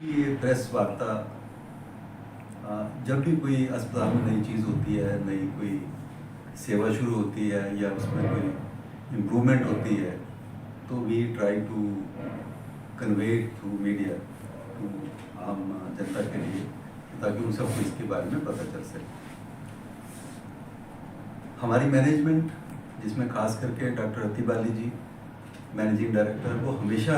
ये प्रेस वार्ता जब भी कोई अस्पताल में नई चीज़ होती है, नई कोई सेवा शुरू होती है या उसमें कोई इम्प्रूवमेंट होती है, तो we try to convey through media to आम जनता के लिए, ताकि उन सबको इसके बारे में पता चल सके। हमारी मैनेजमेंट, जिसमें खास करके डॉक्टर अतिबाली जी मैनेजिंग डायरेक्टर, वो हमेशा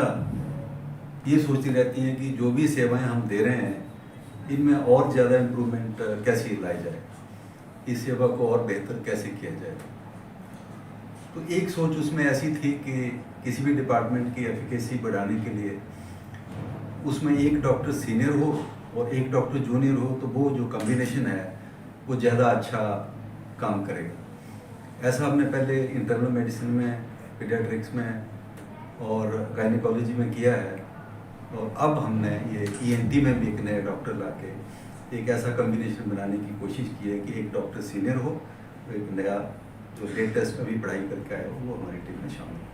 ये सोचती रहती हैं कि जो भी सेवाएं हम दे रहे हैं इनमें और ज़्यादा इम्प्रूवमेंट कैसे लाई जाए, इस सेवा को और बेहतर कैसे किया जाए। तो एक सोच उसमें ऐसी थी कि किसी भी डिपार्टमेंट की एफिकेसी बढ़ाने के लिए उसमें एक डॉक्टर सीनियर हो और एक डॉक्टर जूनियर हो, तो वो जो कॉम्बिनेशन है वो ज़्यादा अच्छा काम करेगा। ऐसा हमने पहले इंटरनल मेडिसिन में, पीडियाट्रिक्स में और गायनिकोलॉजी में किया है, और अब हमने ये ईएनटी में भी एक नया डॉक्टर ला के एक ऐसा कॉम्बिनेशन बनाने की कोशिश की है कि एक डॉक्टर सीनियर हो और एक नया जो लेटेस्ट अभी पढ़ाई करके आया हो वो हमारी टीम में शामिल हो।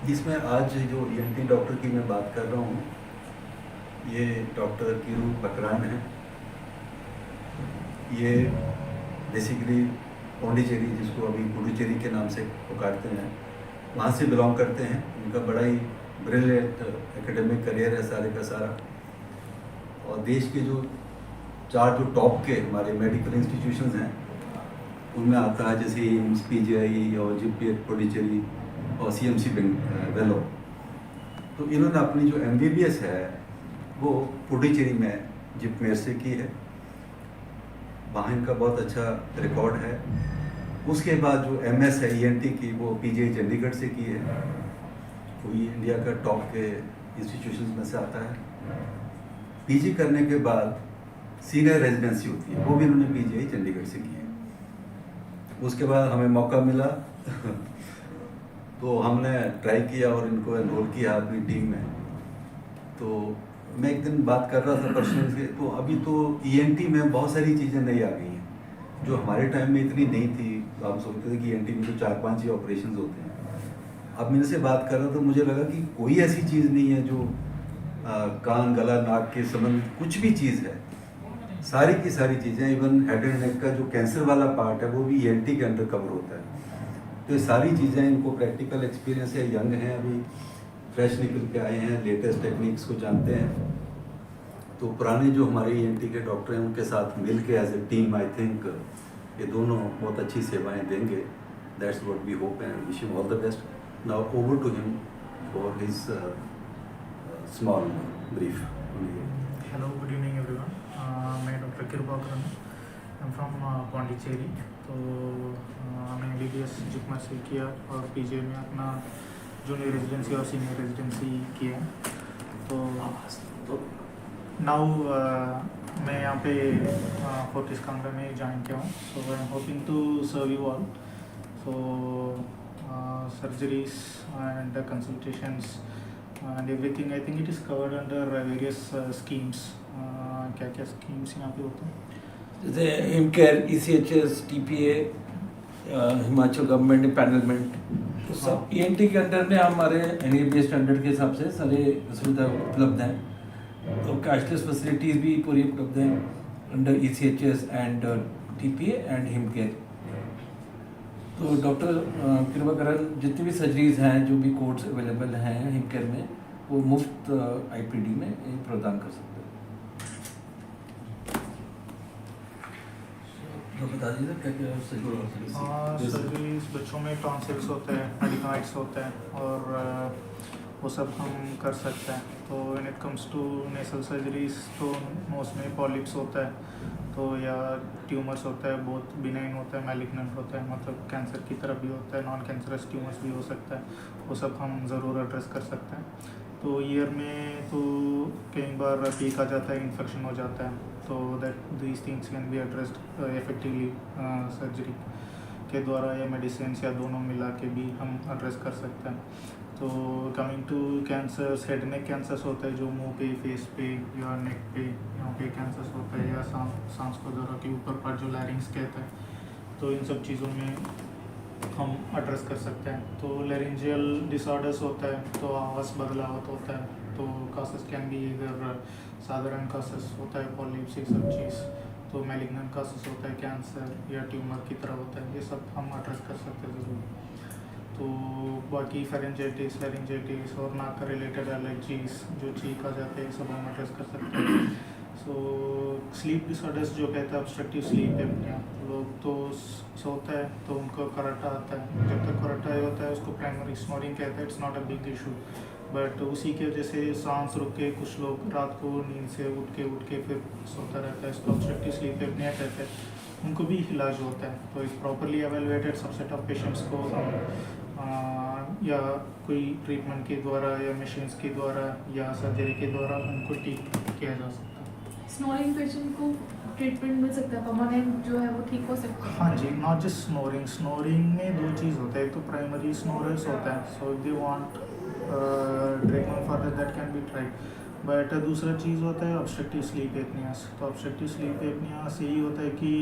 जिसमें आज जो ईएनटी डॉक्टर की मैं बात कर रहा हूँ, ये डॉक्टर किरू बकरान है। ये बेसिकली पौंडीचेरी, जिसको अभी पुडुचेरी के नाम से पुकारते हैं, वहाँ से बिलोंग करते हैं। उनका बड़ा ही ब्रिलियंट एकेडमिक करियर है सारे का सारा, और देश के जो चार जो टॉप के हमारे मेडिकल इंस्टीट्यूशंस हैं उनमें आता है, जैसे एम्स, पीजीआई और जीपीएच पुडुचेरी और सीएमसी वेलोर। तो इन्होंने अपनी जो एमबीबीएस है वो पुडुचेरी में जिपमेर से की है, वहाँ इनका बहुत अच्छा रिकॉर्ड है। उसके बाद जो एमएस है ईएनटी की, वो पीजीआई चंडीगढ़ से की है, वो ये इंडिया का टॉप के इंस्टीट्यूशंस में से आता है। पीजी करने के बाद सीनियर रेजिडेंसी होती है, वो भी उन्होंने पीजीआई चंडीगढ़ से की है। उसके बाद हमें मौका मिला तो हमने ट्राई किया और इनको एनरोल किया अपनी टीम में। तो मैं एक दिन बात कर रहा था पर्सनल से, तो अभी तो ईएनटी में बहुत सारी चीज़ें नई आ गई हैं जो हमारे टाइम में इतनी नहीं थी। तो आप सोचते थे कि ईएनटी में तो 4-5 ही ऑपरेशंस होते हैं। अब मेरे से बात कर रहा तो मुझे लगा कि कोई ऐसी चीज़ नहीं है जो कान, गला, नाक के संबंध कुछ भी चीज़ है, सारी की सारी चीज़ें, इवन हेड एंड नेक का जो कैंसर वाला पार्ट है वो भी ईएनटी के अंदर कवर होता है। तो ये सारी चीज़ें, इनको प्रैक्टिकल एक्सपीरियंस है, यंग हैं, अभी फ्रेश निकल के आए हैं, लेटेस्ट टेक्निक्स को जानते हैं। तो पुराने जो हमारे ईएनटी के डॉक्टर हैं उनके साथ मिल के as a team I think ये दोनों बहुत अच्छी सेवाएं देंगे। That's what we hope and wish him all the best. Now over to him for his small brief. Hello, good evening everyone. मैं doctor Kirubakaran, I am from Pondicherry. तो मैंने BBS JIPMER से किया और पीजीआई में अपना जूनियर रेजिडेंसी और senior residency किया। तो नाउ मैं यहाँ पे फोर्टिस कांगड़ा में ज्वाइन किया हूँ। So I am hoping to serve you all. So surgeries and consultations and everything, I think it is covered under various schemes. क्या क्या स्कीम्स यहाँ पे होते हैं? जैसे Himcare, ECHS, TPA, Himachal government पैनलमेंट, तो सब ENT के अंडर में हमारे NABS स्टैंडर्ड के हिसाब से सारे सुविधा उपलब्ध हैं। तो कैशलेस फैसिलिटीज़ भी पूरी उपलब्ध हैं under ECHS and TPA and Himcare. तो डॉक्टर किरू बकरान जितनी भी सर्जरीज हैं, जो भी कोड्स अवेलेबल हैं हिमकेयर में, वो मुफ्त IPD में प्रदान कर सकते हैं। तो बता दीजिए क्या क्या सर्जरीज बच्चों में टॉन्सिल्स होते हैं, एडिनोइड्स होते हैं, और वो सब हम कर सकते हैं। तो when it comes to nasal surgeries, तो मोस्टली पॉलिप्स होता है, तो या ट्यूमर्स होता है, बहुत बिनाइन होता है, मैलिग्नेंट होता है, मतलब कैंसर की तरफ भी होता है, नॉन कैंसरस ट्यूमर्स भी हो सकता है, वो सब हम ज़रूर एड्रेस कर सकते हैं। तो ईयर में तो कई बार पीक आ जाता है, इन्फेक्शन हो जाता है, तो that these things can be addressed effectively surgery के द्वारा या मेडिसिन या दोनों मिला के भी हम एड्रेस कर सकते हैं। तो coming to cancers, head neck cancers होते हैं जो मुंह पे, फेस पे या नेक पे, यहाँ पे कैंसर्स होता है, या सांस को द्वारा के ऊपर पर जो लैरिंग्स कहते हैं, तो इन सब चीज़ों में हम एड्रेस कर सकते हैं। तो लैरिंजियल डिसऑर्डर्स होता है, तो आवाज़ बदलावत होता है, तो causes can be either साधारण causes होता है पॉलिप्स ये सब चीज़, तो मैलिग्नेंट causes होता है कैंसर या ट्यूमर की तरह होता है, ये सब हम एड्रेस कर सकते हैं ज़रूर। तो बाकी फेरेंजाइटिस और नाक का रिलेटेड एलर्जीज जो चीख आ जाते हैं सब हम एड्रेस कर सकते हैं। सो स्लीप डिसऑर्डर्स जो कहते हैं ऑब्स्ट्रक्टिव स्लीप एपनिया, लोग तो सोता है तो उनको कराटा आता है, जब तक कराटा होता है उसको प्राइमरी स्नोरिंग कहते हैं, it's not a big issue, but उसी की वजह से सांस रुक के कुछ लोग रात को नींद से उठ के फिर सोता रहता है, इसको ऑब्स्ट्रक्टिव स्लीप एपनिया कहते हैं, उनको भी इलाज होता है। तो एक properly evaluated subset of patients को हम या कोई ट्रीटमेंट के द्वारा या मशीन्स के द्वारा या सर्जरी के द्वारा उनको ठीक किया जा सकता है। स्नोरिंग पेशेंट को ट्रीटमेंट मिल सकता है, परमानेंट जो है वो ठीक हो सकता है? हाँ जी, नॉट जस्ट स्नोरिंग में दो चीज़ होता है, एक तो प्राइमरी स्नोरर्स होता है, so if they want treatment for that can be tried, but दूसरा चीज़ होता है ऑब्स्ट्रक्टिव स्लीप एपनियास। तो ऑब्स्ट्रक्टिव स्लीप एपनियास यही होता है कि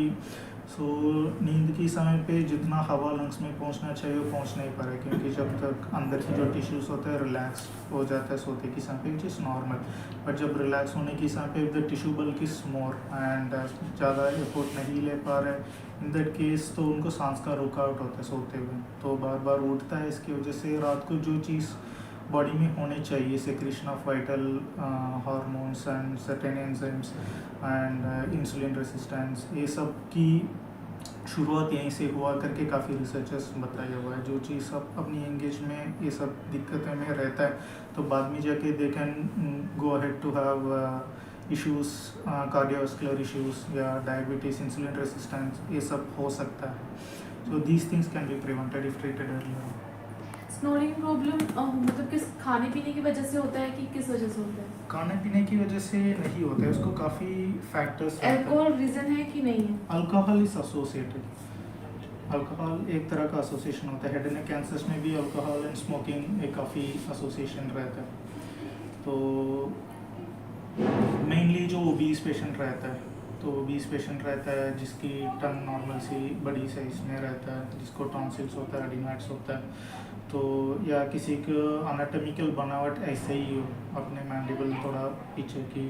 नींद के समय पे जितना हवा लंग्स में पहुंचना चाहिए वो पहुंच नहीं पा रहा है, क्योंकि जब तक अंदर की जो टिश्यूज़ होता है रिलैक्स हो जाता है सोते के समय पे, विच इज़ नॉर्मल, बट जब रिलैक्स होने के समय पे the tissue bulk is more and ज़्यादा एफर्ट नहीं ले पा रहे, इन दैट केस तो उनको सांस का रुकावट होता है सोते हुए, तो बार बार उठता है, इसकी वजह से रात को जो चीज़ बॉडी में होने चाहिए secretion of vital hormones and certain enzymes and insulin resistance, ये सब की शुरुआत यहीं से हुआ करके काफ़ी रिसर्चर्स बताया हुआ है। जो चीज़ सब अपनी एंगेज में ये सब दिक्कतें में रहता है तो बाद में जाके they can go ahead to have issues, cardiovascular issues या डायबिटीज़, इंसुलिन रेसिस्टेंस, ये सब हो सकता है। So these things can be prevented if treated earlier. Snoring problem मतलब किस खाने पीने की वजह से होता है कि किस वजह से होता है? खाने पीने की वजह से नहीं होता है, उसको काफ़ी फैक्टर्स। अल्कोहल रीज़न है कि नहीं है? अल्कोहल इज एसोसिएटेड, अल्कोहल एक तरह का एसोसिएशन होता है, हेड एंड नेक कैंसर्स में भी अल्कोहल एंड स्मोकिंग एक काफ़ी एसोसिएशन रहता है। तो मेनली जो ओबीस पेशेंट रहता है, तो ओबीस पेशेंट रहता है जिसकी टंग नॉर्मल सी बड़ी साइज में रहता है, जिसको टॉन्सिल्स होता है, एडिनॉइड्स होता है, तो या किसी को एनाटॉमिकल बनावट ऐसे ही हो, अपने मैंडिबल थोड़ा पीछे की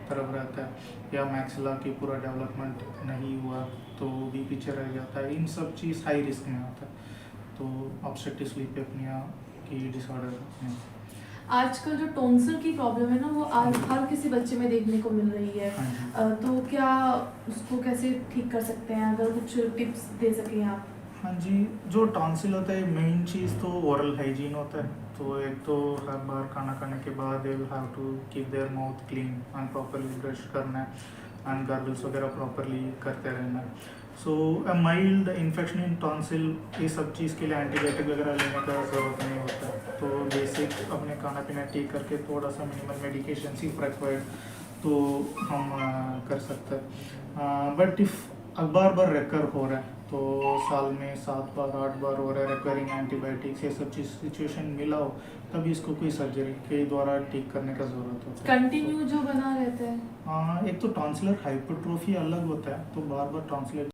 तरफ रहता है या मैक्सिला की पूरा डेवलपमेंट नहीं हुआ तो भी पीछे रह जाता है, इन सब चीज़ हाई रिस्क में आता है। तो ऑब्स्ट्रक्टिव स्लीप एपनिया की डिसऑर्डर में आजकल जो टॉन्सिल की प्रॉब्लम है ना वो हर किसी बच्चे में देखने को मिल रही है, तो क्या उसको कैसे ठीक कर सकते हैं, अगर कुछ टिप्स दे सकें आप? हाँ जी, जो टॉन्सिल होता है मेन चीज़ तो ओरल हाइजीन होता है, तो एक तो हर बार खाना खाने के बाद they will have to keep their mouth clean and properly brush करना है एंड गार्गल्स वगैरह प्रॉपरली करते रहना है। So a mild infection in tonsil, ये सब चीज़ के लिए एंटीबायोटिक वगैरह लेने का ज़रूरत नहीं होता है, तो बेसिक अपने खाना पीना ठीक करके थोड़ा सा मिनिमल मेडिकेशन इफ रिक्वायर्ड तो हम कर सकते हैं। बट इफ़ बार बार रेकर हो रहा है तो साल में 7 बार 8 बार हो रहा है रिक्वायरिंग एंटीबायोटिक्स, ये सब चीज़ सिचुएशन मिला हो तभी इसको कोई सर्जरी के द्वारा ठीक करने का ज़रूरत होता है। कंटिन्यू जो बना रहता है, एक तो टॉन्सिलर हाइपरट्रोफी अलग होता है, तो बार बार टॉन्सिलर